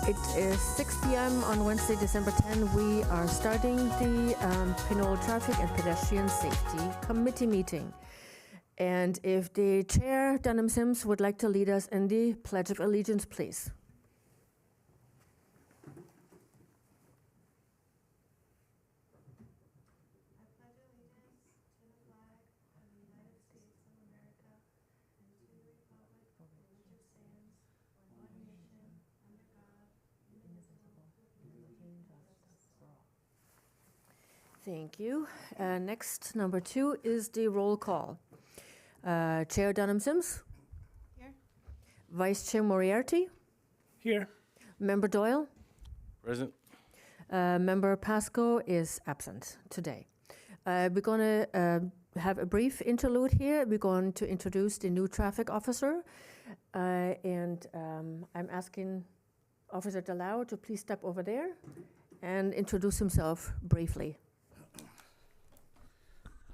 It is 6 p.m. on Wednesday, December 10. We are starting the Pinole Traffic and Pedestrian Safety Committee meeting. And if the Chair, Dunham Sims, would like to lead us in the Pledge of Allegiance, please. Thank you. Next, number 2 is the roll call. Chair Dunham Sims? Here. Vice Chair Moriarty? Here. Member Doyle? Present. Member Pasco is absent today. We're going to have a brief interlude here. We're going to introduce the new traffic officer. And I'm asking Officer Delau to please step over there and introduce himself briefly.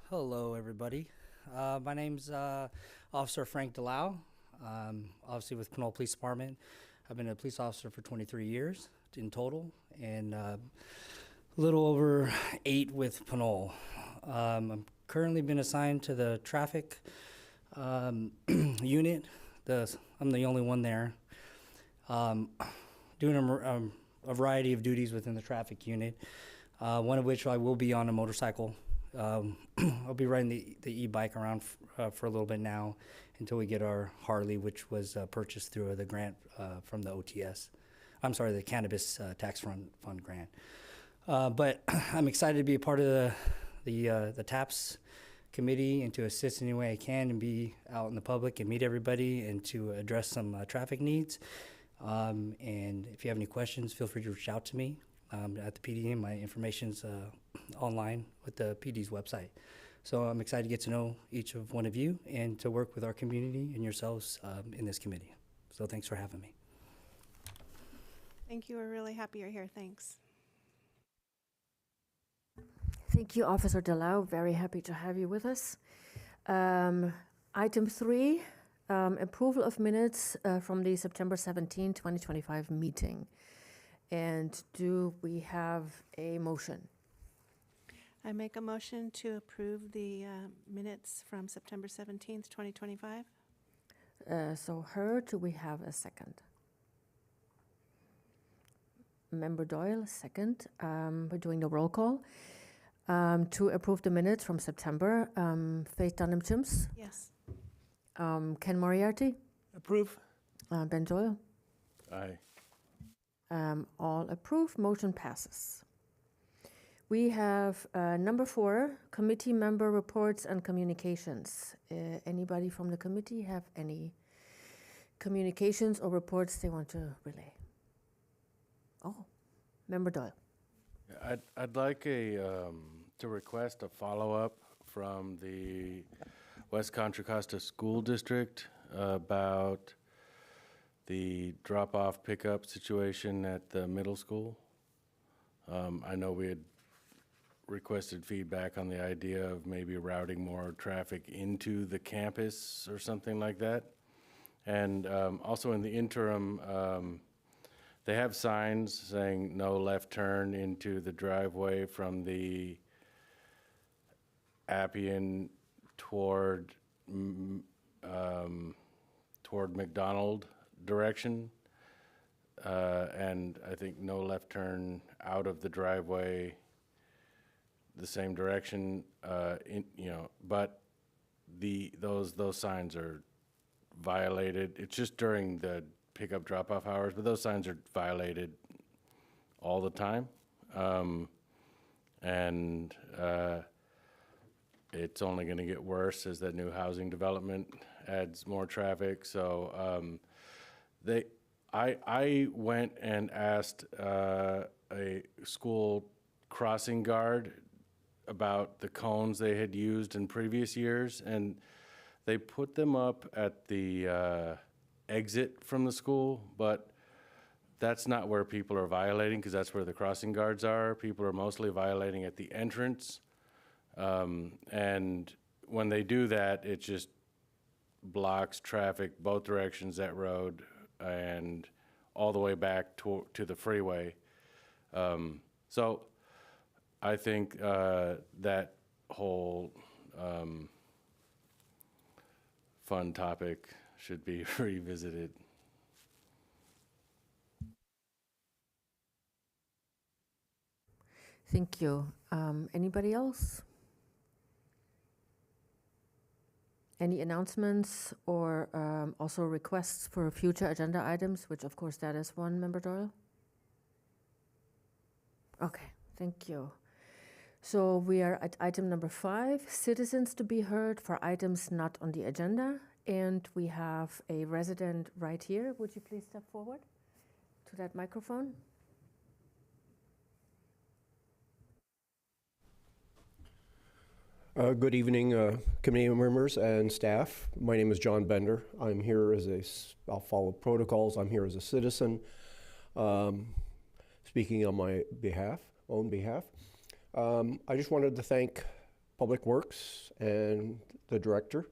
Hello, everybody. My name's Officer Frank Delau. Obviously with Pinole Police Department. I've been a police officer for 23 years in total, and a little over 8 with Pinole. I'm currently been assigned to the traffic unit. I'm the only one there. Doing a variety of duties within the traffic unit, one of which I will be on a motorcycle. I'll be riding the e-bike around for a little bit now until we get our Harley, which was purchased through the grant from the OTS. I'm sorry, the Cannabis Tax Fund grant. But I'm excited to be a part of the TAPS committee and to assist in any way I can and be out in the public and meet everybody and to address some traffic needs. And if you have any questions, feel free to reach out to me at the PD. My information's online with the PD's website. So I'm excited to get to know each of one of you and to work with our community and yourselves in this committee. So thanks for having me. Thank you. We're really happy you're here. Thanks. Thank you, Officer Delau. Very happy to have you with us. Item 3, approval of minutes from the September 17, 2025 meeting. And do we have a motion? I make a motion to approve the minutes from September 17th, 2025. So heard. Do we have a second? Member Doyle, second. We're doing the roll call. To approve the minutes from September, Faith Dunham Sims? Yes. Ken Moriarty? Approve. Ben Doyle? Aye. All approved. Motion passes. We have number 4, committee member reports and communications. Anybody from the committee have any communications or reports they want to relay? Oh, Member Doyle. I'd like to request a follow-up from the West Contra Costa School District about the drop-off pickup situation at the middle school. I know we had requested feedback on the idea of maybe routing more traffic into the campus or something like that. And also in the interim, they have signs saying no left turn into the driveway from the Appian toward McDonald direction, and I think no left turn out of the driveway the same direction. But those signs are violated. It's just during the pickup drop-off hours, but those signs are violated all the time, and it's only going to get worse as that new housing development adds more traffic. So I went and asked a school crossing guard about the cones they had used in previous years, and they put them up at the exit from the school, but that's not where people are violating, because that's where the crossing guards are. People are mostly violating at the entrance, and when they do that, it just blocks traffic both directions that road, and all the way back to the freeway. So I think that whole fun topic should be revisited. Thank you. Anybody else? Any announcements or also requests for future agenda items, which of course that is one, Member Doyle? Okay, thank you. So we are at item number 5, citizens to be heard for items not on the agenda. And we have a resident right here. Would you please step forward to that microphone? Good evening, committee members and staff. My name is John Bender. I'm here as I'll follow protocols. I'm here as a citizen, speaking on my own behalf. I just wanted to thank Public Works and the director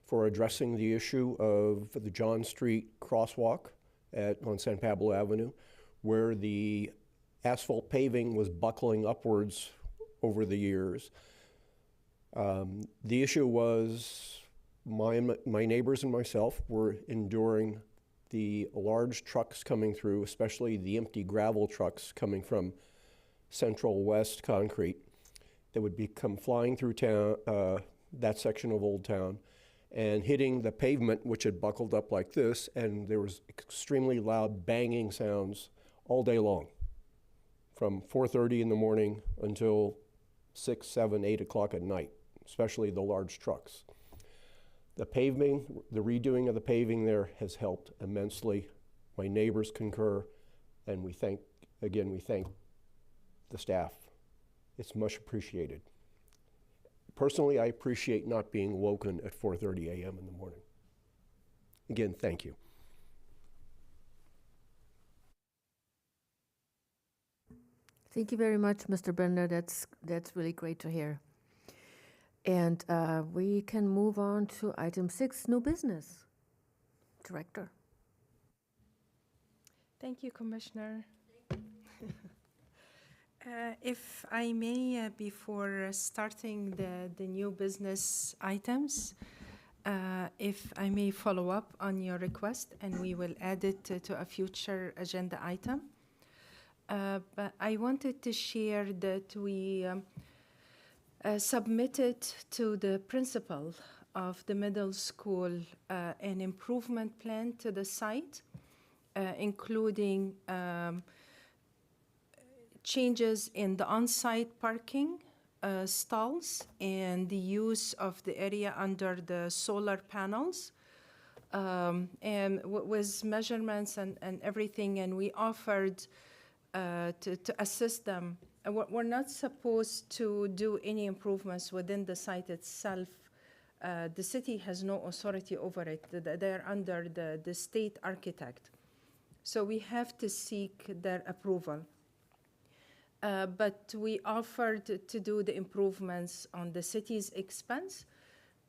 for addressing the issue of the John Street crosswalk on San Pablo Avenue, where the asphalt paving was buckling upwards over the years. The issue was my neighbors and myself were enduring the large trucks coming through, especially the empty gravel trucks coming from Central West Concrete that would come flying through town, that section of Old Town, and hitting the pavement, which had buckled up like this, and there was extremely loud banging sounds all day long, from 4:30 in the morning until 6, 7, 8 o'clock at night, especially the large trucks. The paving, the redoing of the paving there has helped immensely. My neighbors concur, and we thank the staff. It's much appreciated. Personally, I appreciate not being woken at 4:30 a.m. in the morning. Again, thank you. Thank you very much, Mr. Bender. That's really great to hear. And we can move on to item 6, new business. Director. Thank you, Commissioner. If I may, before starting the new business items, if I may follow up on your request, and we will add it to a future agenda item. But I wanted to share that we submitted to the principal of the middle school an improvement plan to the site, including changes in the on-site parking stalls and the use of the area under the solar panels, and with measurements and everything, and we offered to assist them. We're not supposed to do any improvements within the site itself. The city has no authority over it. They're under the state architect. So we have to seek their approval. But we offered to do the improvements on the city's expense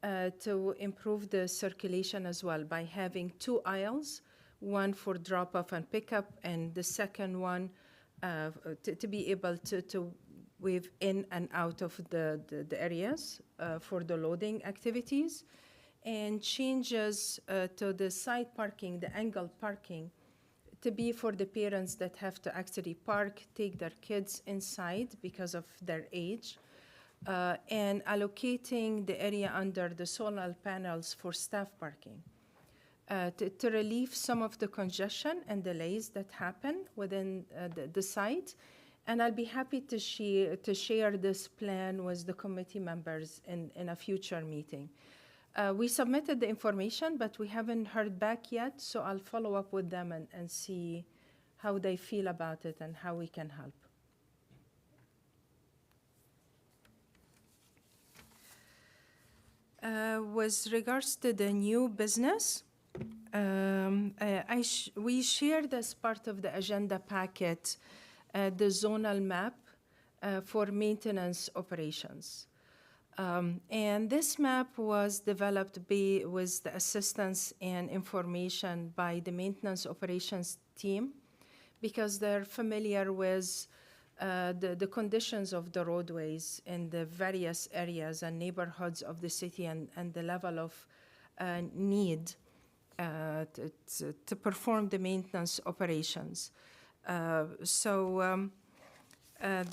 to improve the circulation as well by having 2 aisles, one for drop-off and pickup, and the second one to be able to weave in and out of the areas for the loading activities, and changes to the side parking, the angled parking, to be for the parents that have to actually park, take their kids inside because of their age, and allocating the area under the solar panels for staff parking. To relieve some of the congestion and delays that happen within the site. And I'll be happy to share this plan with the committee members in a future meeting. We submitted the information, but we haven't heard back yet, so I'll follow up with them and see how they feel about it and how we can help. With regards to the new business, we shared as part of the agenda packet the zonal map for maintenance operations. And this map was developed with the assistance and information by the maintenance operations team because they're familiar with the conditions of the roadways in the various areas and neighborhoods of the city and the level of need to perform the maintenance operations.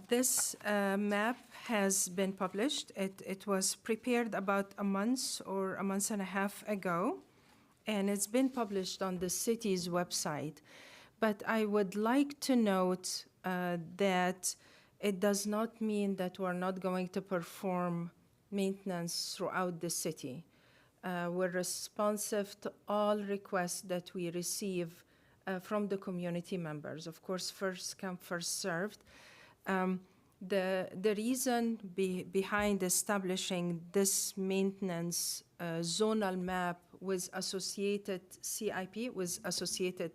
This map has been published. It was prepared about a month or a month and a half ago, and it's been published on the city's website. But I would like to note that it does not mean that we're not going to perform maintenance throughout the city. We're responsive to all requests that we receive from the community members. Of course, first come, first served. The reason behind establishing this maintenance zonal map with associated CIP, with associated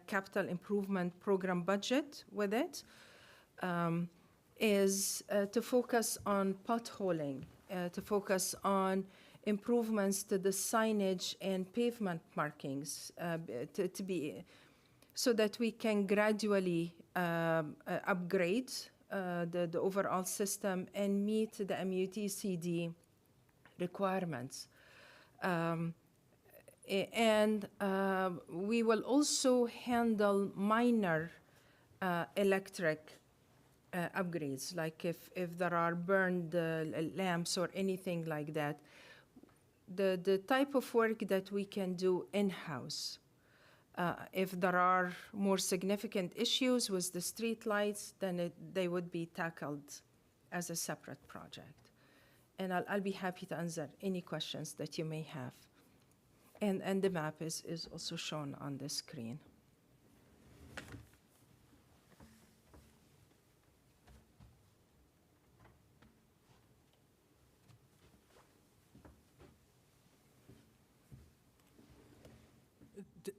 capital improvement program budget with it, is to focus on potholing, to focus on improvements to the signage and pavement markings to be so that we can gradually upgrade the overall system and meet the MUTCD requirements. And we will also handle minor electric upgrades, like if there are burned lamps or anything like that. The type of work that we can do in-house. If there are more significant issues with the street lights, then they would be tackled as a separate project. And I'll be happy to answer any questions that you may have. And the map is also shown on the screen.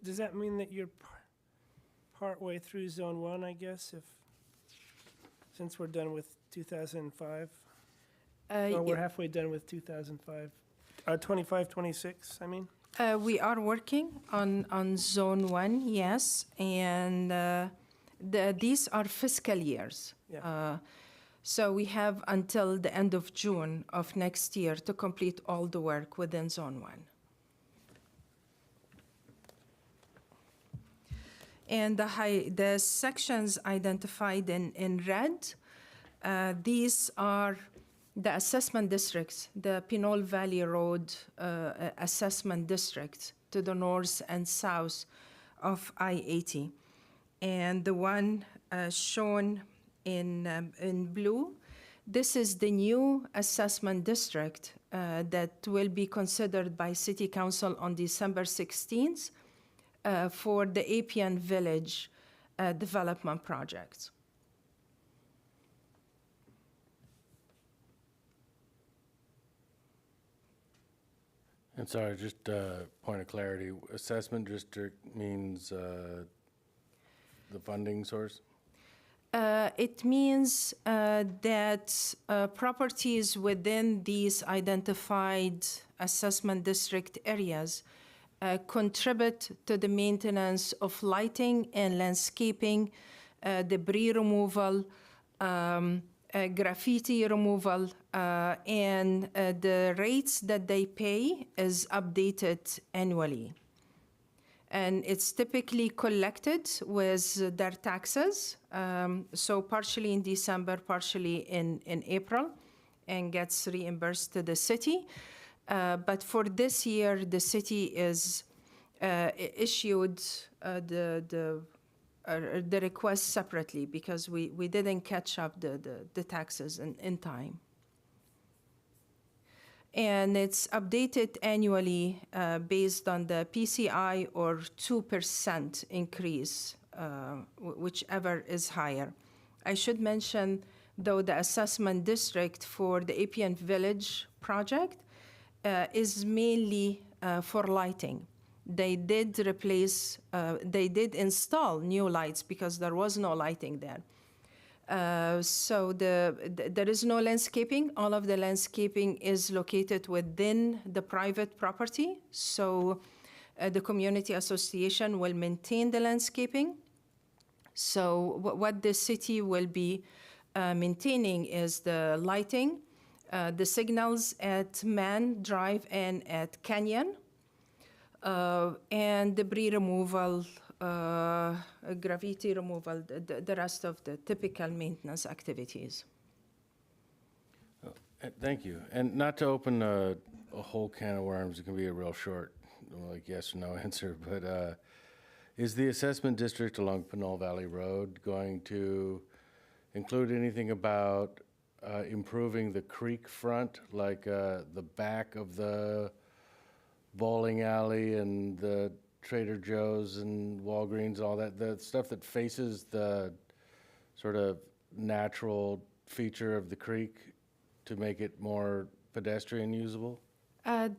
Does that mean that you're partway through Zone 1, I guess, since we're done with 2005? Or we're halfway done with 2005, 25, 26, I mean? We are working on Zone 1, yes, and these are fiscal years. Yeah. So we have until the end of June of next year to complete all the work within Zone 1. And the sections identified in red, these are the assessment districts, the Pinole Valley Road assessment district to the north and south of I-80. And the one shown in blue, this is the new assessment district that will be considered by City Council on December 16th. For the Appian Village development projects. And sorry, just point of clarity, assessment district means the funding source? It means that properties within these identified assessment district areas contribute to the maintenance of lighting and landscaping, debris removal, graffiti removal, and the rates that they pay is updated annually. And it's typically collected with their taxes, so partially in December, partially in April, and gets reimbursed to the city. But for this year, the city is issued the request separately because we didn't catch up the taxes in time. And it's updated annually based on the PCI or 2% increase, whichever is higher. I should mention, though, the assessment district for the Appian Village project is mainly for lighting. They did install new lights because there was no lighting there. So there is no landscaping. All of the landscaping is located within the private property. So the community association will maintain the landscaping. So what the city will be maintaining is the lighting, the signals at Mann Drive and at Canyon, and debris removal, gravity removal, the rest of the typical maintenance activities. Thank you. And not to open a whole can of worms, it can be a real short, like yes or no answer, but is the assessment district along Pinole Valley Road going to include anything about improving the creek front, like the back of the bowling alley and the Trader Joe's and Walgreens, all that, the stuff that faces the sort of natural feature of the creek to make it more pedestrian usable?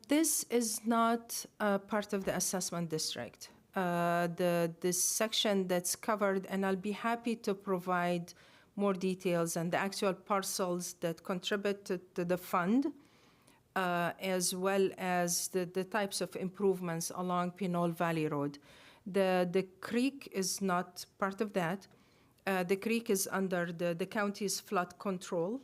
This is not part of the assessment district. This section that's covered, and I'll be happy to provide more details and the actual parcels that contribute to the fund, as well as the types of improvements along Pinole Valley Road. The creek is not part of that. The creek is under the county's flood control.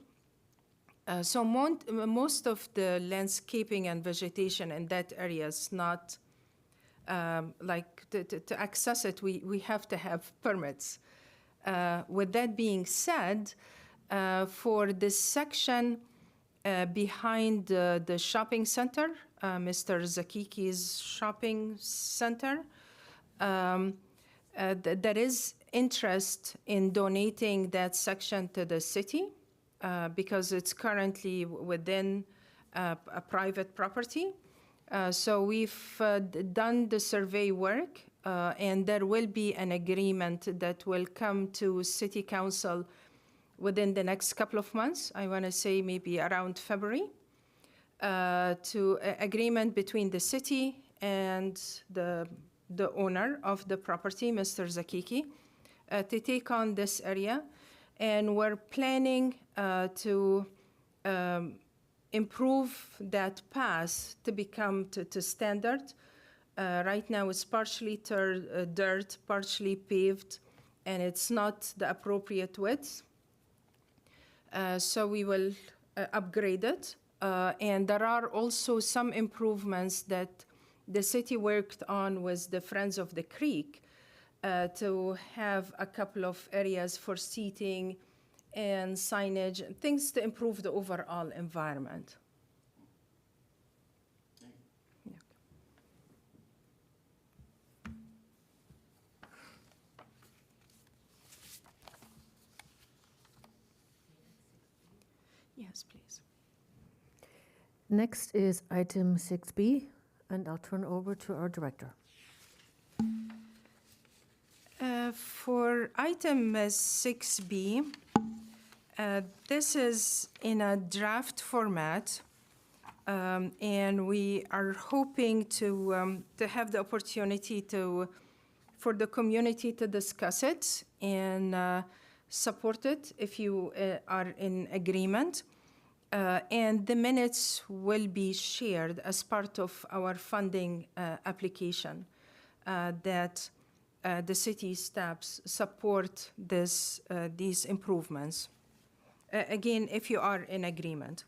So most of the landscaping and vegetation in that area is not, like to access it, we have to have permits. With that being said, for this section behind the shopping center, Mr. Zakiki's shopping center, there is interest in donating that section to the city because it's currently within a private property. So we've done the survey work, and there will be an agreement that will come to City Council within the next couple of months. I want to say maybe around February, to agreement between the city and the owner of the property, Mr. Zakiki, to take on this area. And we're planning to improve that path to become to standard. Right now it's partially dirt, partially paved, and it's not the appropriate width. So we will upgrade it. And there are also some improvements that the city worked on with the Friends of the Creek to have a couple of areas for seating and signage, things to improve the overall environment. Yeah. Yes, please. Next is item 6B, and I'll turn over to our director. For item 6B, this is in a draft format, and we are hoping to have the opportunity for the community to discuss it and support it if you are in agreement. And the minutes will be shared as part of our funding application that the city staffs support these improvements. Again, if you are in agreement.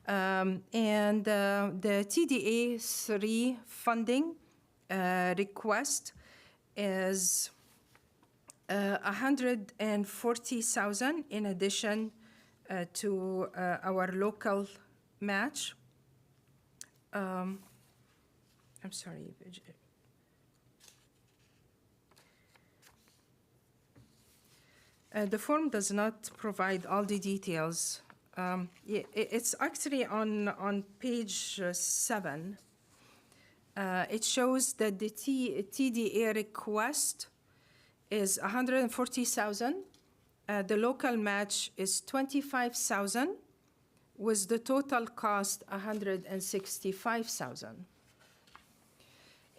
And the TDA 3 funding request is $140,000 in addition to our local match. I'm sorry. The form does not provide all the details. It's actually on page 7. It shows that the TDA request is $140,000. The local match is $25,000, with the total cost $165,000.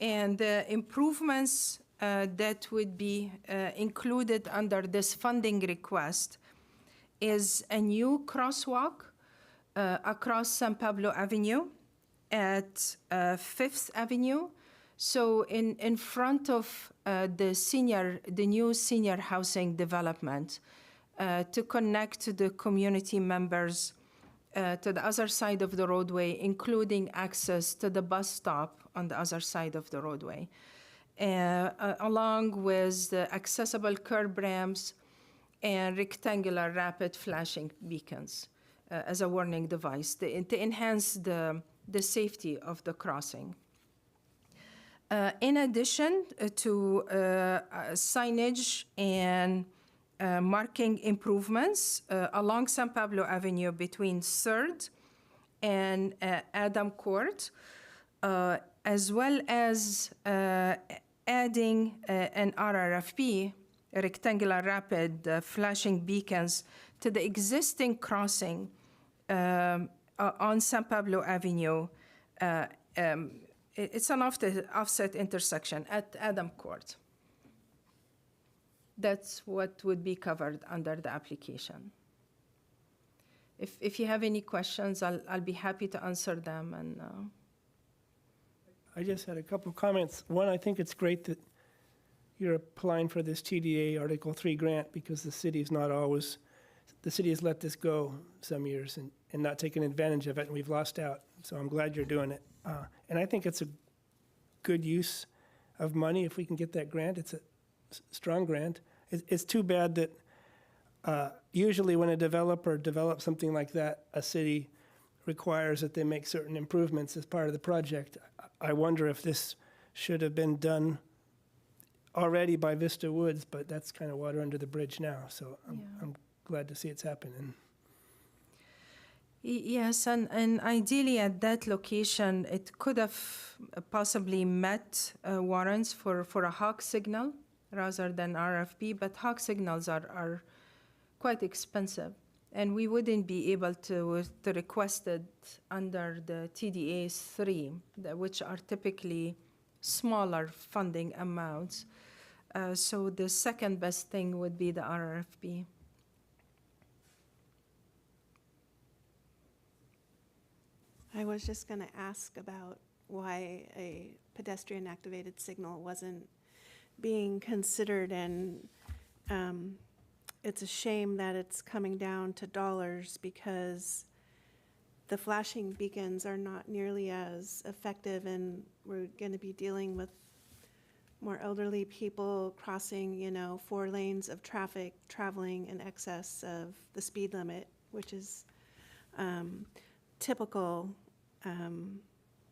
And the improvements that would be included under this funding request is a new crosswalk across San Pablo Avenue at 5th Avenue. So in front of the new senior housing development, to connect the community members to the other side of the roadway, including access to the bus stop on the other side of the roadway, along with the accessible curb ramps and rectangular rapid flashing beacons as a warning device to enhance the safety of the crossing. In addition to signage and marking improvements along San Pablo Avenue between 3rd and Adam Court, as well as adding an RRFB, a rectangular rapid flashing beacons, to the existing crossing on San Pablo Avenue. It's an offset intersection at Adam Court. That's what would be covered under the application. If you have any questions, I'll be happy to answer them. And I just had a couple of comments. One, I think it's great that you're applying for this TDA Article 3 grant, because the city has let this go some years and not taken advantage of it, and we've lost out. So I'm glad you're doing it. And I think it's a good use of money if we can get that grant. It's a strong grant. It's too bad that usually when a developer develops something like that, a city requires that they make certain improvements as part of the project. I wonder if this should have been done already by Vista Woods, but that's kind of water under the bridge now. So I'm glad to see it's happening. Yes, and ideally at that location, it could have possibly met warrants for a hawk signal rather than RFP, but hawk signals are quite expensive, and we wouldn't be able to request it under the TDA 3, which are typically smaller funding amounts. So the second best thing would be the RFP. I was just going to ask about why a pedestrian activated signal wasn't being considered, and it's a shame that it's coming down to dollars, because the flashing beacons are not nearly as effective, and we're going to be dealing with more elderly people crossing, 4 lanes of traffic, traveling in excess of the speed limit, which is typical.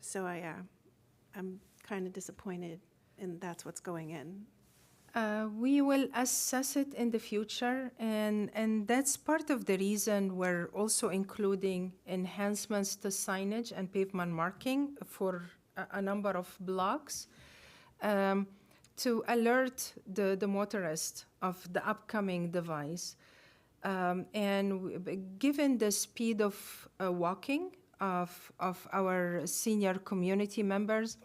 So I'm kind of disappointed, and that's what's going in. We will assess it in the future, and that's part of the reason we're also including enhancements to signage and pavement marking for a number of blocks to alert the motorist of the upcoming device. And given the speed of walking of our senior community members,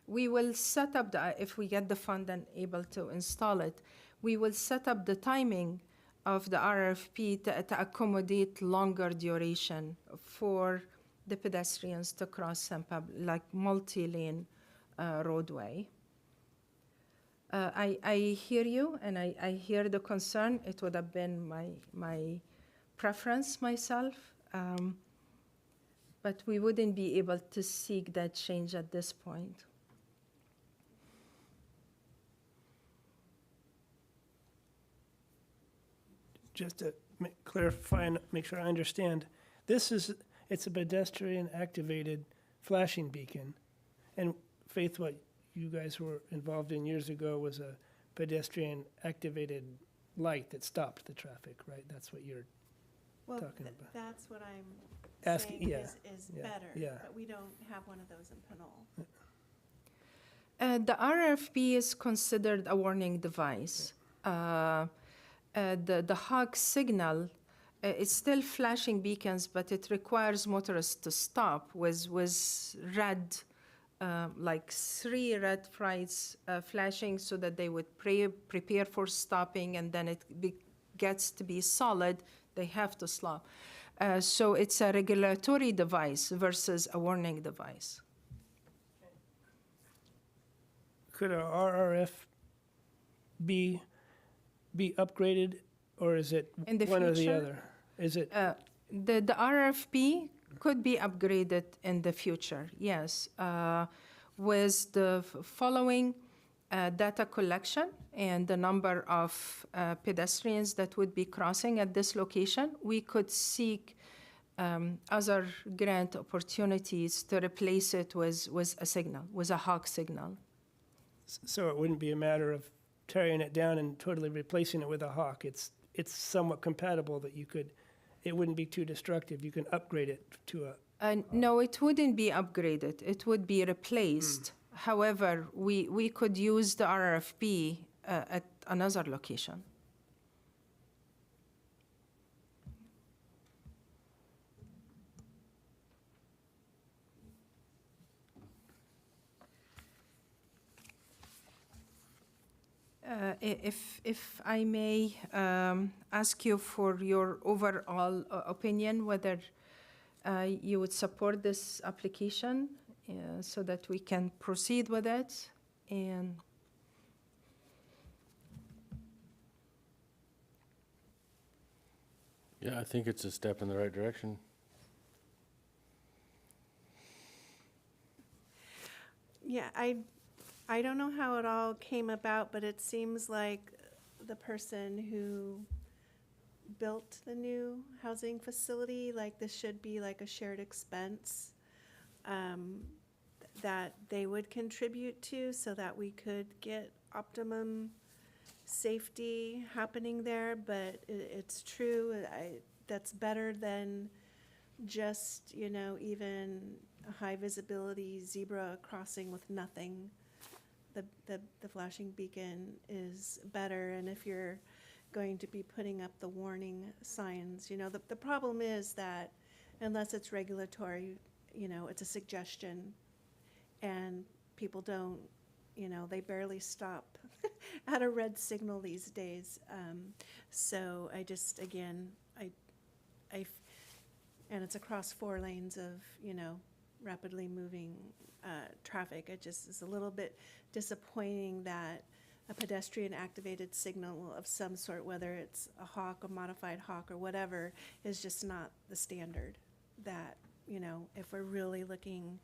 we will set up, if we get the fund and able to install it, we will set up the timing of the RFP to accommodate longer duration for the pedestrians to cross San Pablo, like multi-lane roadway. I hear you, and I hear the concern. It would have been my preference myself. But we wouldn't be able to seek that change at this point. Just to clarify and make sure I understand, it's a pedestrian activated flashing beacon. And Faith, what you guys were involved in years ago was a pedestrian activated light that stopped the traffic, right? That's what you're talking about. That's what I'm Asking, saying yeah, is yeah, better, yeah. but we don't have one of those in Pinole. The RFP is considered a warning device. The hawk signal, it's still flashing beacons, but it requires motorists to stop with red, like 3 red lights flashing so that they would prepare for stopping, and then it gets to be solid, they have to stop. So it's a regulatory device versus a warning device. Could a RRF be upgraded, or is it In the one or the future? other? Is it, The RFP could be upgraded in the future, yes, with the following data collection and the number of pedestrians that would be crossing at this location. We could seek other grant opportunities to replace it with a signal, with a hawk signal. so it wouldn't be a matter of tearing it down and totally replacing it with a hawk? It's somewhat compatible that you could, it wouldn't be too destructive. You can upgrade it to a, No, it wouldn't be upgraded. It would be replaced. However, we could use the RFP at another location. If I may ask you for your overall opinion, whether you would support this application so that we can proceed with it. And Yeah, I think it's a step in the right direction. Yeah, I don't know how it all came about, but it seems like the person who built the new housing facility, like this should be like a shared expense that they would contribute to so that we could get optimum safety happening there. But it's true, that's better than just, you know, even a high visibility zebra crossing with nothing. The flashing beacon is better, and if you're going to be putting up the warning signs, you know, the problem is that unless it's regulatory, you know, it's a suggestion, and people don't, you know, they barely stop at a red signal these days. So I just, again, and it's across 4 lanes of, you know, rapidly moving traffic. It just is a little bit disappointing that a pedestrian activated signal of some sort, whether it's a hawk, a modified hawk, or whatever, is just not the standard. That, you know, if we're really looking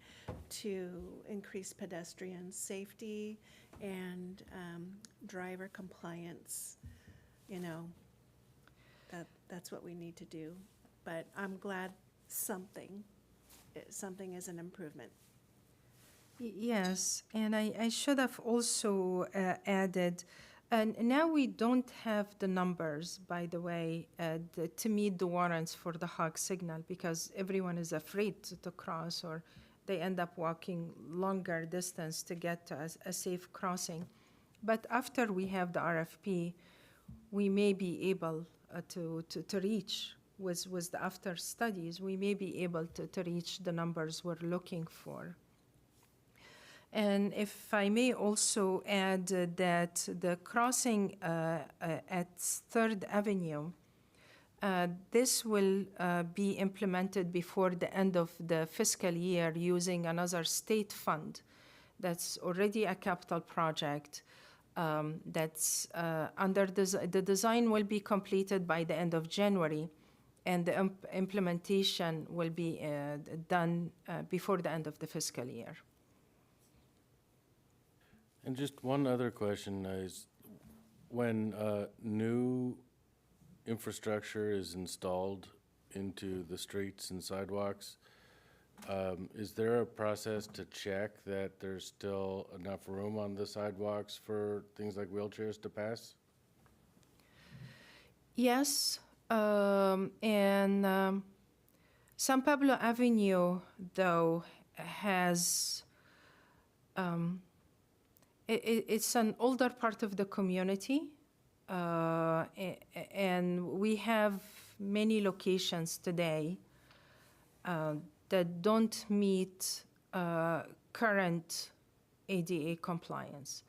to increase pedestrian safety and driver compliance, you know, that's what we need to do. But I'm glad something is an improvement. yes, and I should have also added, and now we don't have the numbers, by the way, to meet the warrants for the hawk signal, because everyone is afraid to cross, or they end up walking longer distance to get to a safe crossing. But after we have the RFP, we may be able to reach, with the after studies, we may be able to reach the numbers we're looking for. And if I may also add that the crossing at 3rd Avenue, this will be implemented before the end of the fiscal year using another state fund. That's already a capital project. That's under the design will be completed by the end of January, and the implementation will be done before the end of the fiscal year. And just one other question is, when new infrastructure is installed into the streets and sidewalks, is there a process to check that there's still enough room on the sidewalks for things like wheelchairs to pass? Yes, and San Pablo Avenue, though, has it's an older part of the community, and we have many locations today that don't meet current ADA compliance.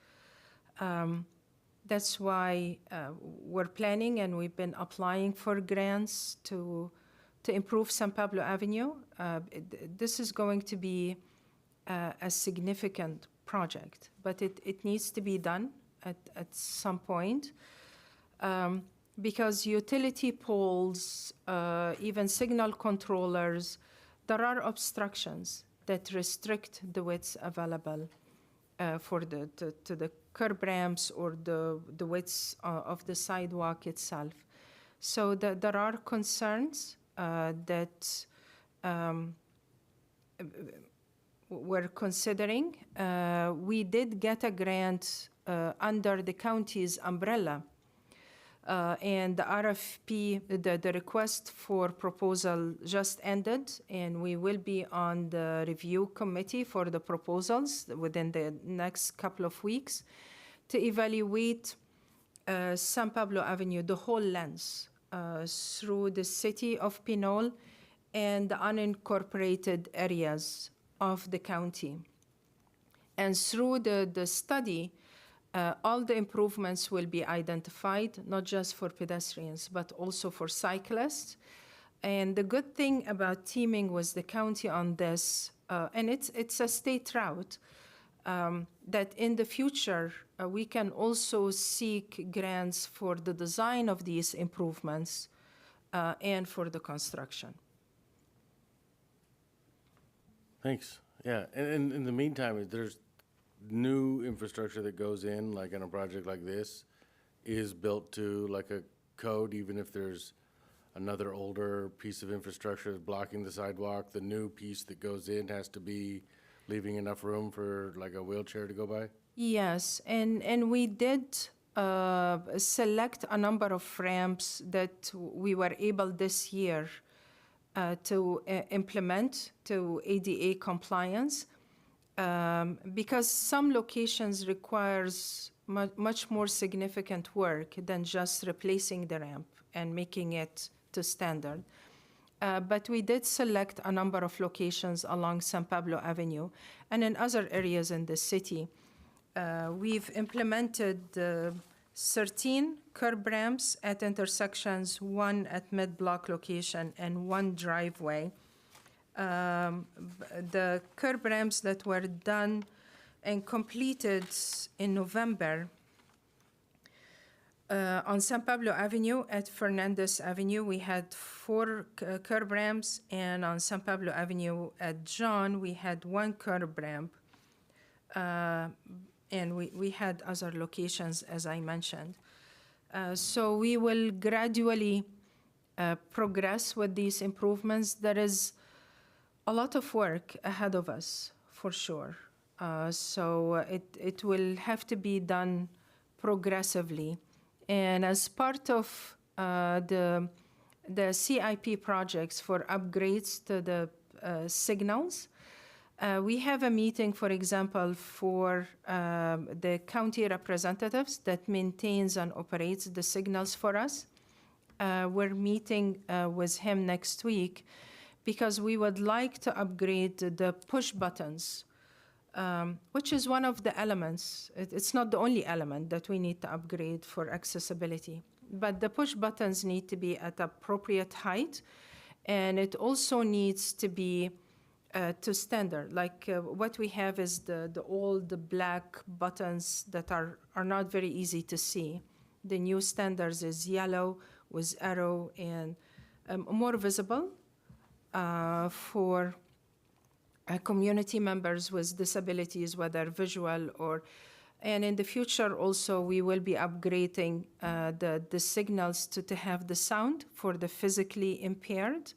That's why we're planning and we've been applying for grants to improve San Pablo Avenue. This is going to be a significant project, but it needs to be done at some point. Because utility poles, even signal controllers, there are obstructions that restrict the widths available for to the curb ramps or the widths of the sidewalk itself. So there are concerns that we're considering. We did get a grant under the county's umbrella. And the RFP, the request for proposal just ended, and we will be on the review committee for the proposals within the next couple of weeks to evaluate San Pablo Avenue, the whole length, through the city of Pinole and the unincorporated areas of the county. And through the study, all the improvements will be identified, not just for pedestrians, but also for cyclists. And the good thing about teaming with the county on this, and it's a state route, that in the future, we can also seek grants for the design of these improvements and for the construction. Thanks. Yeah, and in the meantime, there's new infrastructure that goes in, like in a project like this, is built to like a code, even if there's another older piece of infrastructure blocking the sidewalk, the new piece that goes in has to be leaving enough room for like a wheelchair to go by? Yes, and we did select a number of ramps that we were able this year to implement to ADA compliance. Because some locations requires much more significant work than just replacing the ramp and making it to standard. But we did select a number of locations along San Pablo Avenue and in other areas in the city. We've implemented 13 curb ramps at intersections, 1 at mid-block location and 1 driveway. The curb ramps that were done and completed in November on San Pablo Avenue at Fernandez Avenue, we had 4 curb ramps, and on San Pablo Avenue at John, we had 1 curb ramp. And we had other locations, as I mentioned. So we will gradually progress with these improvements. There is a lot of work ahead of us, for sure. So it will have to be done progressively. And as part of the CIP projects for upgrades to the signals, we have a meeting, for example, for the county representatives that maintains and operates the signals for us. We're meeting with him next week, because we would like to upgrade the push buttons, which is one of the elements. It's not the only element that we need to upgrade for accessibility, but the push buttons need to be at appropriate height, and it also needs to be to standard. Like what we have is the old black buttons that are not very easy to see. The new standards is yellow with arrow and more visible. For community members with disabilities, whether visual or, and in the future also we will be upgrading the signals to have the sound for the physically impaired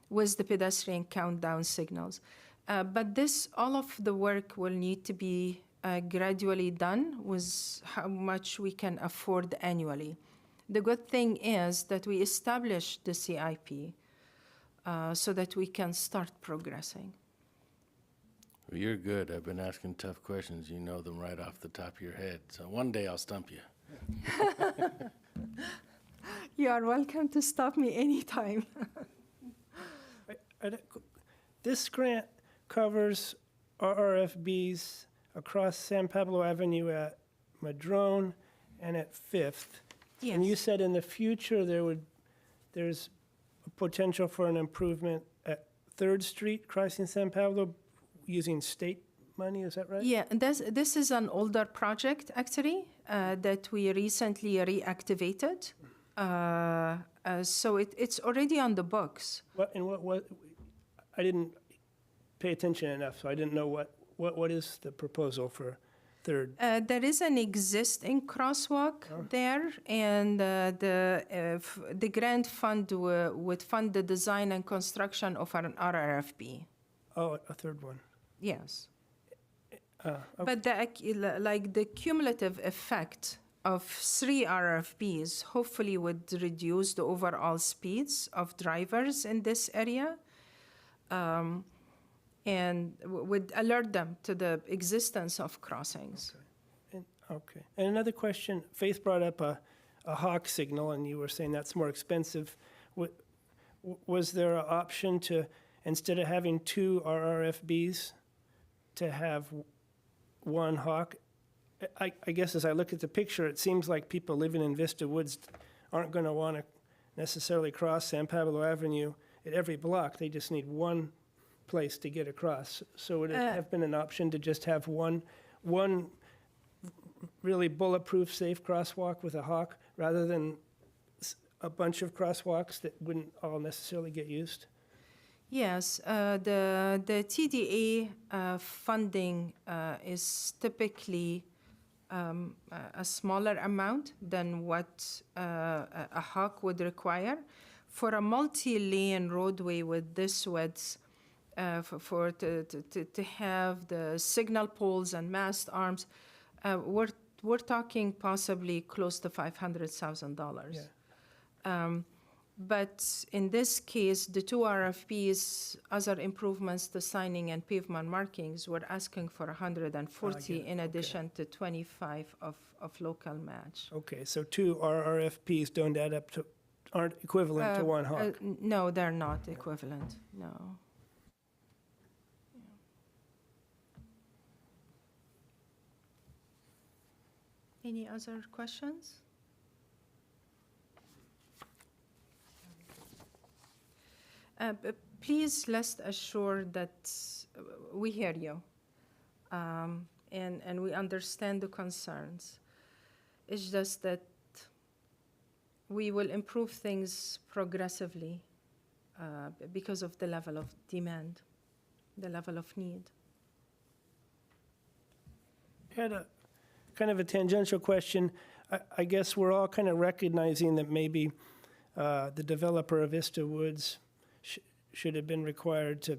with the pedestrian countdown signals. But all of the work will need to be gradually done with how much we can afford annually. The good thing is that we established the CIP so that we can start progressing. Well, you're good. I've been asking tough questions. You know them right off the top of your head. So one day I'll stump you. You are welcome to stop me anytime. This grant covers RFBs across San Pablo Avenue at Madrone and at Fifth. And you Yes. said in the future there's a potential for an improvement at Third Street crossing San Pablo using state money, is that right? Yeah, and this is an older project, actually, that we recently reactivated. So it's already on the books. What, I didn't pay attention enough, so I didn't know what is the proposal for Third? There is an existing crosswalk there, and the grant fund would fund the design and construction of an RRFP. Oh, a third one. Yes. Okay. But the cumulative effect of 3 RFPs hopefully would reduce the overall speeds of drivers in this area, and would alert them to the existence of crossings. Okay. And another question, Faith brought up a hawk signal, and you were saying that's more expensive. Was there an option to, instead of having 2 RRFBs, to have 1 hawk? I guess as I look at the picture, it seems like people living in Vista Woods aren't going to want to necessarily cross San Pablo Avenue at every block. They just need 1 place to get across. So would it have been an option to just have one really bulletproof, safe crosswalk with a hawk, rather than a bunch of crosswalks that wouldn't all necessarily get used? Yes, the TDA funding is typically a smaller amount than what a hawk would require. For a multi-lane roadway with this width, to have the signal poles and mast arms, we're talking possibly close to $500,000. Yeah. But in this case, the 2 RFPs, other improvements to signing and pavement markings, we're asking for 140 in addition to 25 of local match. Okay, so 2 RRFPs don't add up to, aren't equivalent to 1 hawk. No, they're not equivalent, no. Any other questions? Please rest assured that we hear you, and we understand the concerns. It's just that we will improve things progressively because of the level of demand, the level of need. I had a kind of a tangential question. I guess we're all kind of recognizing that maybe the developer of Vista Woods should have been required to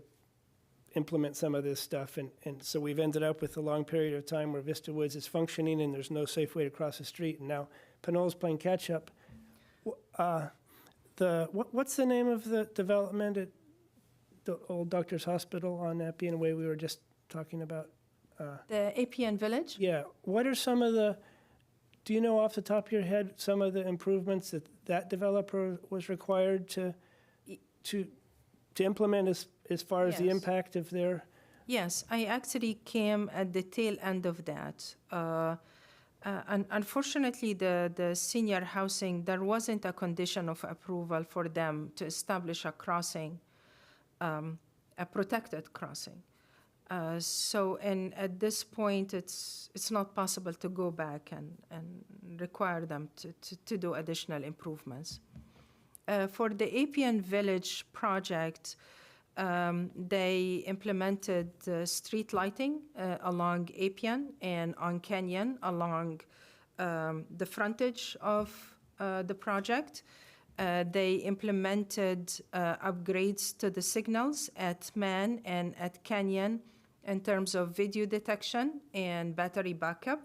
implement some of this stuff. And so we've ended up with a long period of time where Vista Woods is functioning and there's no safe way to cross the street. And now Pinole's playing catch up. What's the name of the development at the old Doctor's Hospital on Appian Way we were just talking about? The Appian Village? Yeah. What are some of the, do you know off the top of your head some of the improvements that developer was required to implement as far as the Yes. impact of their? Yes, I actually came at the tail end of that. And unfortunately, the senior housing, there wasn't a condition of approval for them to establish a crossing, a protected crossing. And at this point, it's not possible to go back and require them to do additional improvements. For the Appian Village project, they implemented street lighting along Appian and on Canyon along the frontage of the project. They implemented upgrades to the signals at Man and at Canyon in terms of video detection and battery backup.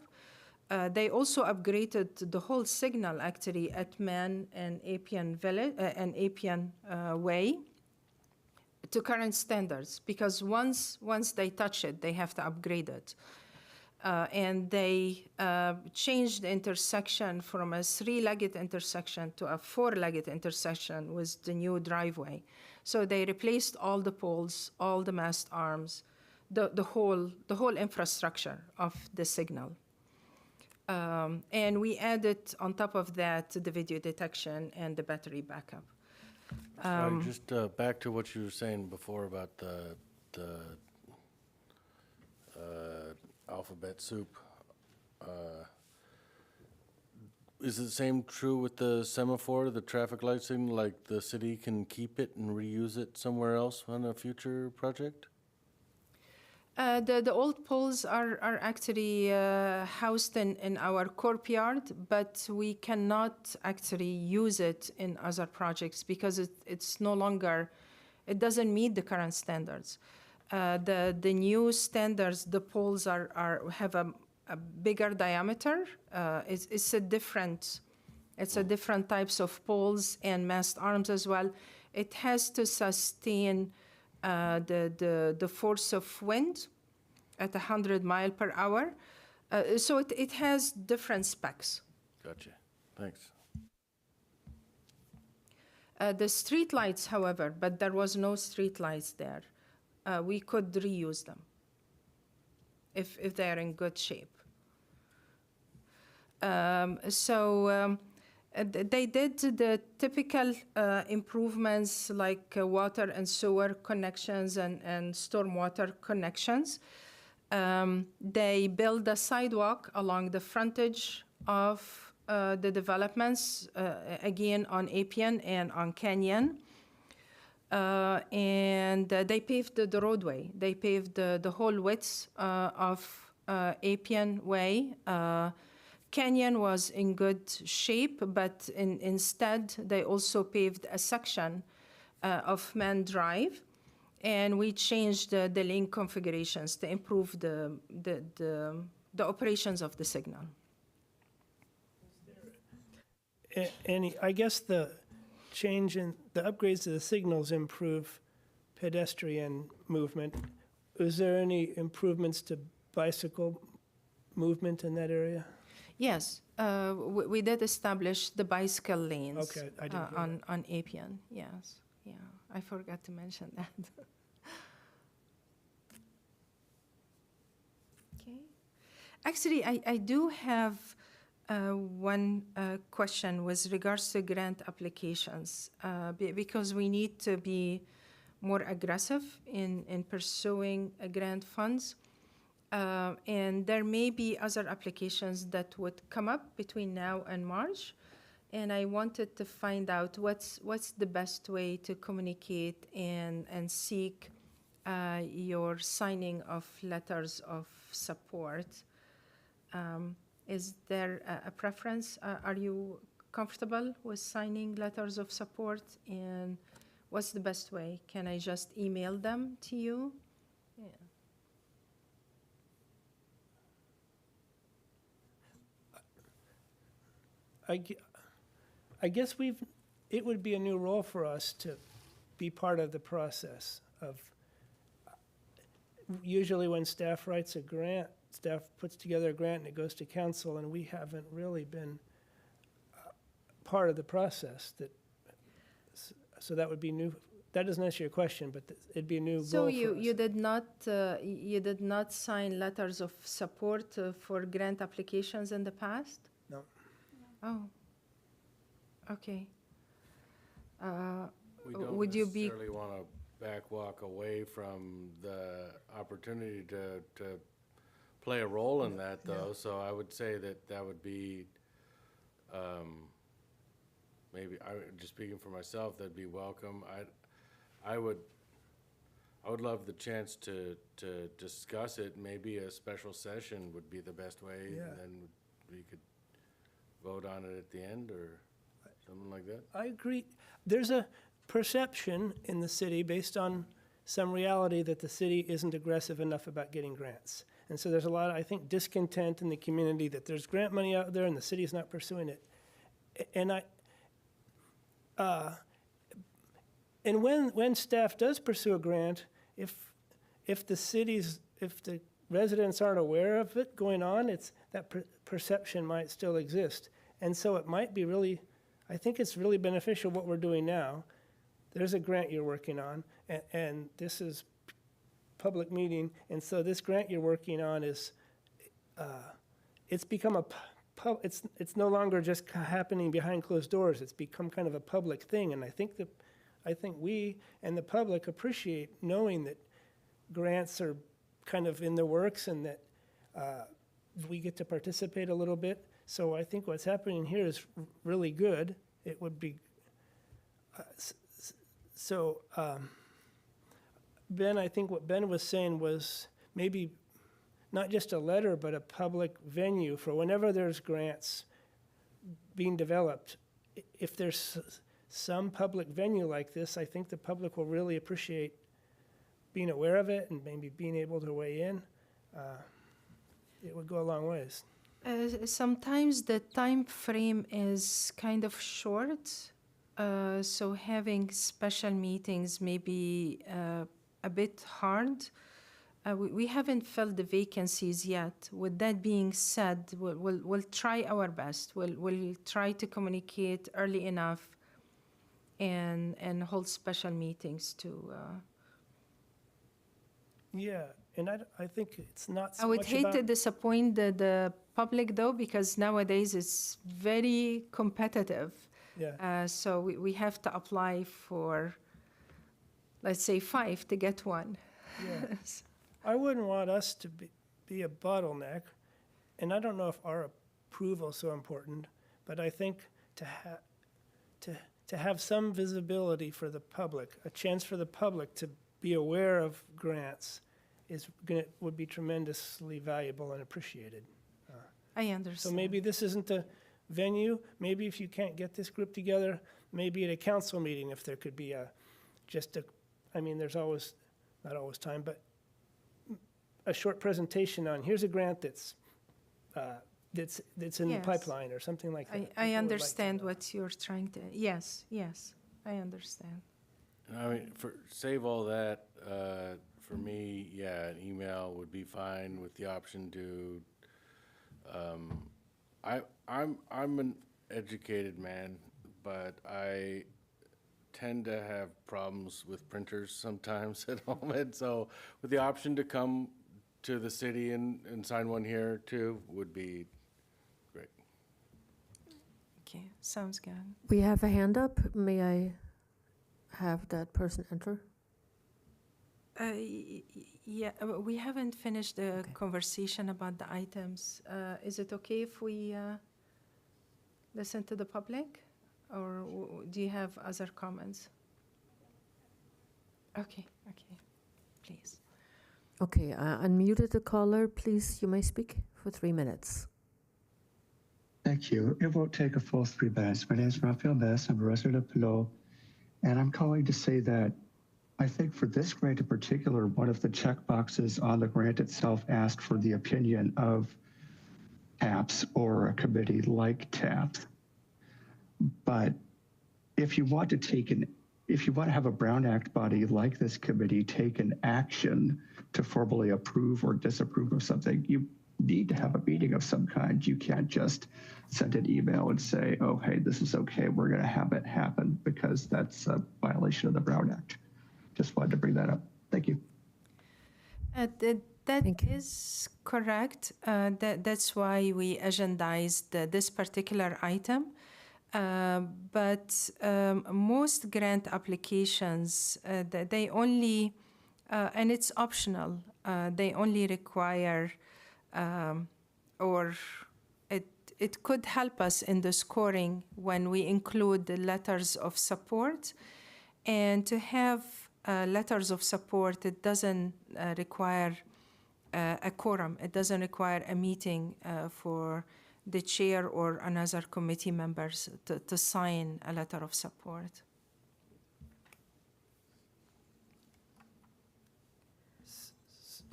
They also upgraded the whole signal actually at Man and Appian Village and Appian Way to current standards, because once they touch it, they have to upgrade it. And they changed the intersection from a 3-legged intersection to a 4-legged intersection with the new driveway. So they replaced all the poles, all the mast arms, the whole infrastructure of the signal. And we added on top of that the video detection and the battery backup. Sorry, just back to what you were saying before about the alphabet soup. Is the same true with the semaphore, the traffic light signal? Like the city can keep it and reuse it somewhere else on a future project? The old poles are actually housed in our courtyard, but we cannot actually use it in other projects because it's no longer, it doesn't meet the current standards. The new standards, the poles have a bigger diameter. It's a different types of poles and mast arms as well. It has to sustain the force of wind at 100 miles per hour. So it has different specs. Gotcha. Thanks. The street lights, however, but there was no street lights there. We could reuse them if they are in good shape. They did the typical improvements like water and sewer connections and stormwater connections. They built a sidewalk along the frontage of the developments, again on Appian and on Canyon. And they paved the roadway. They paved the whole width of Appian Way. Canyon was in good shape, but instead they also paved a section of Man Drive, and we changed the lane configurations to improve the operations of the signal. I guess the change in the upgrades to the signals improve pedestrian movement. Is there any improvements to bicycle movement in that area? Yes, we did establish the bicycle lanes. Okay, I didn't hear on Appian. Yes, yeah, I forgot to mention that. Okay, actually, I do have one question with regards to grant applications because we need to be more aggressive in pursuing grant funds. And there may be other applications that would come up between now and March. And I wanted to find out what's the best way to communicate and seek your signing of letters of support. Is there a preference? Are you comfortable with signing letters of support? And what's the best way? Can I just email them to you? Yeah. I guess it would be a new role for us to be part of the process of, usually when staff writes a grant, staff puts together a grant and it goes to council, and we haven't really been part of the process. So that would be new. That doesn't answer your question, but it'd be a new role for us. So you did not sign letters of support for grant applications in the past? No. Oh, okay. We don't Would you be- necessarily want to walk away from the opportunity to play a role in that, though. So I would say that would be, maybe, just speaking for myself, that'd be welcome. I would love the chance to discuss it. Maybe a special session would be the best way, Yeah. and then we could vote on it at the end or something like that. I agree. There's a perception in the city based on some reality that the city isn't aggressive enough about getting grants. And so there's a lot, I think, discontent in the community that there's grant money out there and the city's not pursuing it. And when staff does pursue a grant, if the residents aren't aware of it going on, that perception might still exist. And so it might be really, I think it's really beneficial what we're doing now. There's a grant you're working on, and this is public meeting, and so this grant you're working on is, it's become a it's no longer just happening behind closed doors. It's become kind of a public thing, and I think we and the public appreciate knowing that grants are kind of in the works and that we get to participate a little bit. So I think what's happening here is really good. It would be Ben, I think what Ben was saying was maybe not just a letter, but a public venue for whenever there's grants being developed. If there's some public venue like this, I think the public will really appreciate being aware of it and maybe being able to weigh in. It would go a long ways. Sometimes the time frame is kind of short, so having special meetings may be a bit hard. We haven't filled the vacancies yet. With that being said, we'll try our best. We'll try to communicate early enough and hold special meetings to. Yeah, and I think it's not so I would much hate about... to disappoint the public though, because nowadays it's very competitive. Yeah. So we have to apply for, let's say, 5 to get one. Yeah. I wouldn't want us to be a bottleneck, and I don't know if our approval is so important, but I think to have some visibility for the public, a chance for the public to be aware of grants would be tremendously valuable and appreciated. I understand. So maybe this isn't the venue. Maybe if you can't get this group together, maybe at a council meeting, if there could be there's always, not always time, but a short presentation on, here's a grant that's in the Yes. pipeline or something like that. I People would like to understand know. what you're trying to, yes, I understand. I mean, save all that, for me, yeah, an email would be fine with the option to, I'm an educated man, but I tend to have problems with printers sometimes at home, and so with the option to come to the city and sign one here too would be great. Okay, sounds good. We have a hand up. May I have that person enter? Yeah, we haven't finished the Okay. conversation about the items. Is it okay if we listen to the public? Or do you have other comments? Okay, please. Okay, I unmuted the caller. Please, you may speak for 3 minutes. Thank you. It won't take a full 3 minutes. My name is Raphael Ness. I'm a resident of Pinole, and I'm calling to say that I think for this grant in particular, one of the check boxes on the grant itself asked for the opinion of TAPS or a committee like TAPS. But if you want to have a Brown Act body like this committee take an action to formally approve or disapprove of something, you need to have a meeting of some kind. You can't just send an email and say, oh, hey, this is okay, we're going to have it happen, because that's a violation of the Brown Act. Just wanted to bring that up. Thank you. That Thank you. is correct. That's why we agendized this particular item. But most grant applications, they only, and it's optional, they only require, or it could help us in the scoring when we include the letters of support. And to have letters of support, it doesn't require a quorum. It doesn't require a meeting for the chair or another committee members to sign a letter of support.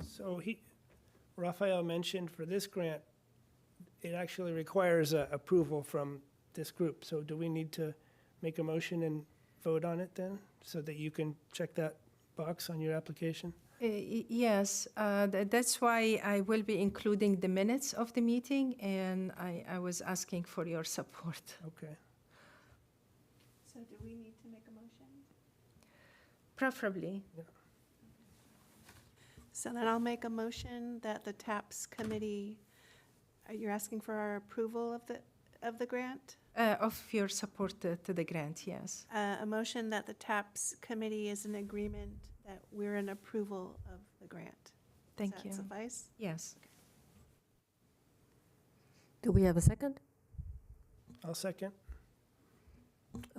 So Raphael mentioned for this grant, it actually requires approval from this group. So do we need to make a motion and vote on it then, so that you can check that box on your application? Yes, that's why I will be including the minutes of the meeting, and I was asking for your support. Okay. So do we need to make a motion? Preferably. So then I'll make a motion that the TAPS committee you're asking for our approval of the grant? Of your support to the grant, yes. A motion that the TAPS committee is in agreement that we're in approval of the grant. Thank Does you. that suffice? Yes. Do we have a second? I'll second.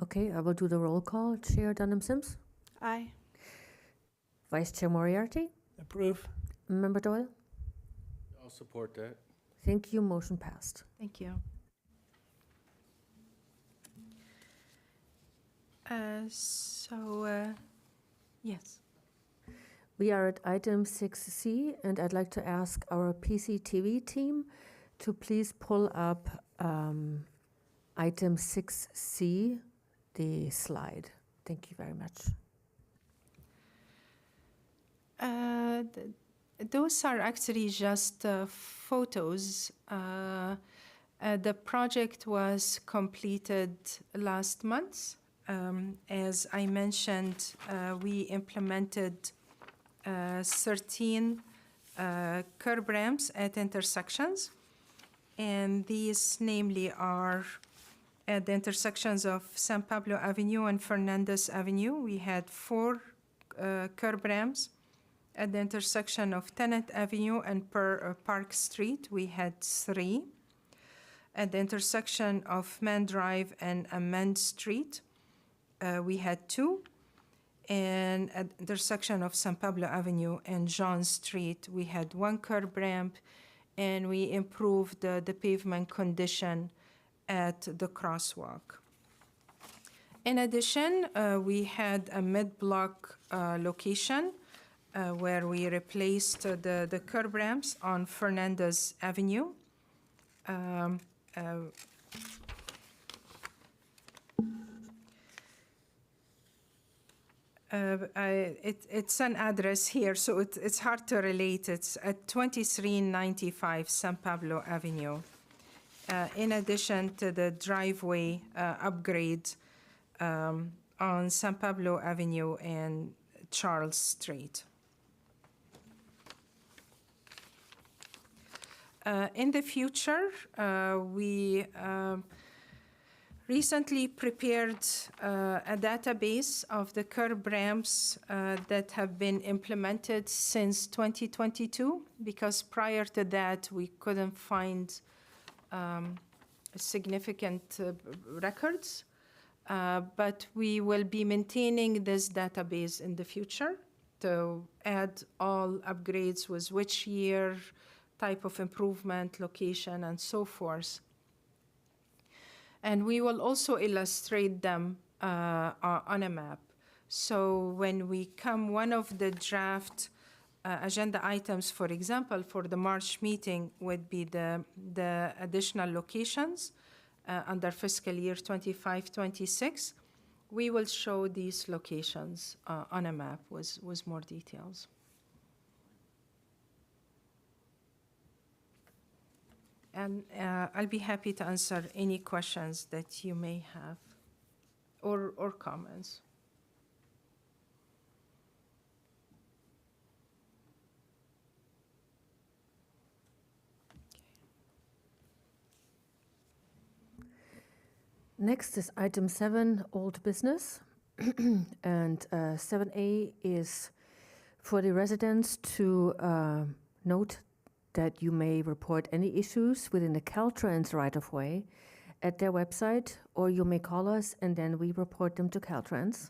Okay, I will do the roll call. Chair Dunham-Sims, Aye. Vice Chair Moriarty, Approve. Member Doyle. I'll support that. Thank you. Motion passed. Thank you. Yes. We are at item 6C, and I'd like to ask our PCTV team to please pull up item 6C, the slide. Thank you very much. Those are actually just photos. The project was completed last month. As I mentioned, we implemented 13 curb ramps at intersections. And these namely are at the intersections of San Pablo Avenue and Fernandez Avenue. We had 4 curb ramps. At the intersection of Tennant Avenue and Park Street, we had 3. At the intersection of Mann Drive and Amend Street, we had 2. And at the intersection of San Pablo Avenue and John Street, we had 1 curb ramp, and we improved the pavement condition at the crosswalk. In addition, we had a mid-block location where we replaced the curb ramps on Fernandez Avenue. It's an address here, so it's hard to relate. It's at 2395 San Pablo Avenue. In addition to the driveway upgrade on San Pablo Avenue and Charles Street. In the future, we recently prepared a database of the curb ramps that have been implemented since 2022, because prior to that, we couldn't find significant records. But we will be maintaining this database in the future to add all upgrades with which year, type of improvement, location, and so forth. And we will also illustrate them on a map. So when we come, one of the draft agenda items, for example, for the March meeting would be the additional locations under fiscal year 25-26. We will show these locations on a map with more details. And I'll be happy to answer any questions that you may have or comments. Next is item 7, old business. And 7A is for the residents to note that you may report any issues within the Caltrans right-of-way at their website, or you may call us and then we report them to Caltrans.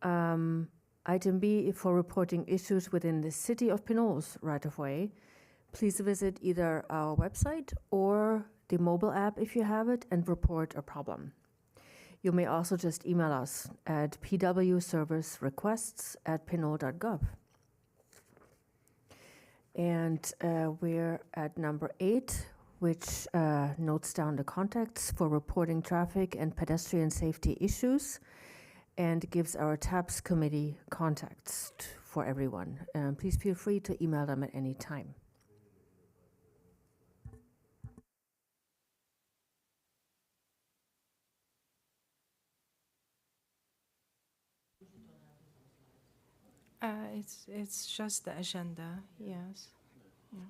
Item B, for reporting issues within the City of Pinole's right-of-way, please visit either our website or the mobile app if you have it and report a problem. You may also just email us at pwservicerequests@pinole.gov. And we're at number 8, which notes down the contacts for reporting traffic and pedestrian safety issues and gives our TAPS committee contacts for everyone. Please feel free to email them at any time. It's just the agenda, yes. Yeah.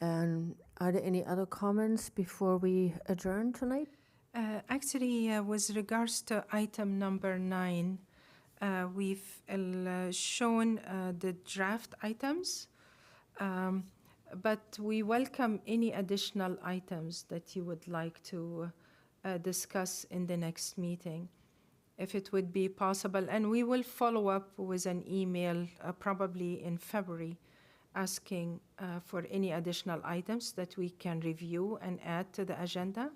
And are there any other comments before we adjourn tonight? Actually, with regards to item number 9, we've shown the draft items, but we welcome any additional items that you would like to discuss in the next meeting, if it would be possible. And we will follow up with an email probably in February, asking for any additional items that we can review and add to the agenda,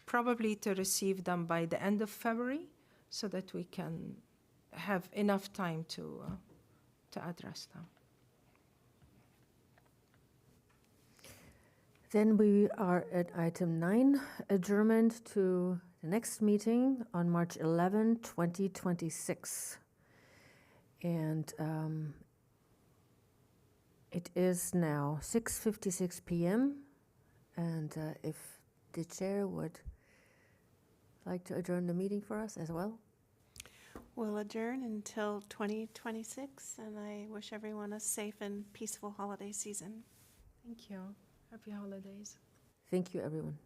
probably to receive them by the end of February, so that we can have enough time to address them. Then we are at item 9, adjournment to the next meeting on March 11, 2026. And it is now 6:56 p.m. And if the chair would like to adjourn the meeting for us as well. We'll adjourn until 2026, and I wish everyone a safe and peaceful holiday season. Thank you. Happy holidays. Thank you, everyone.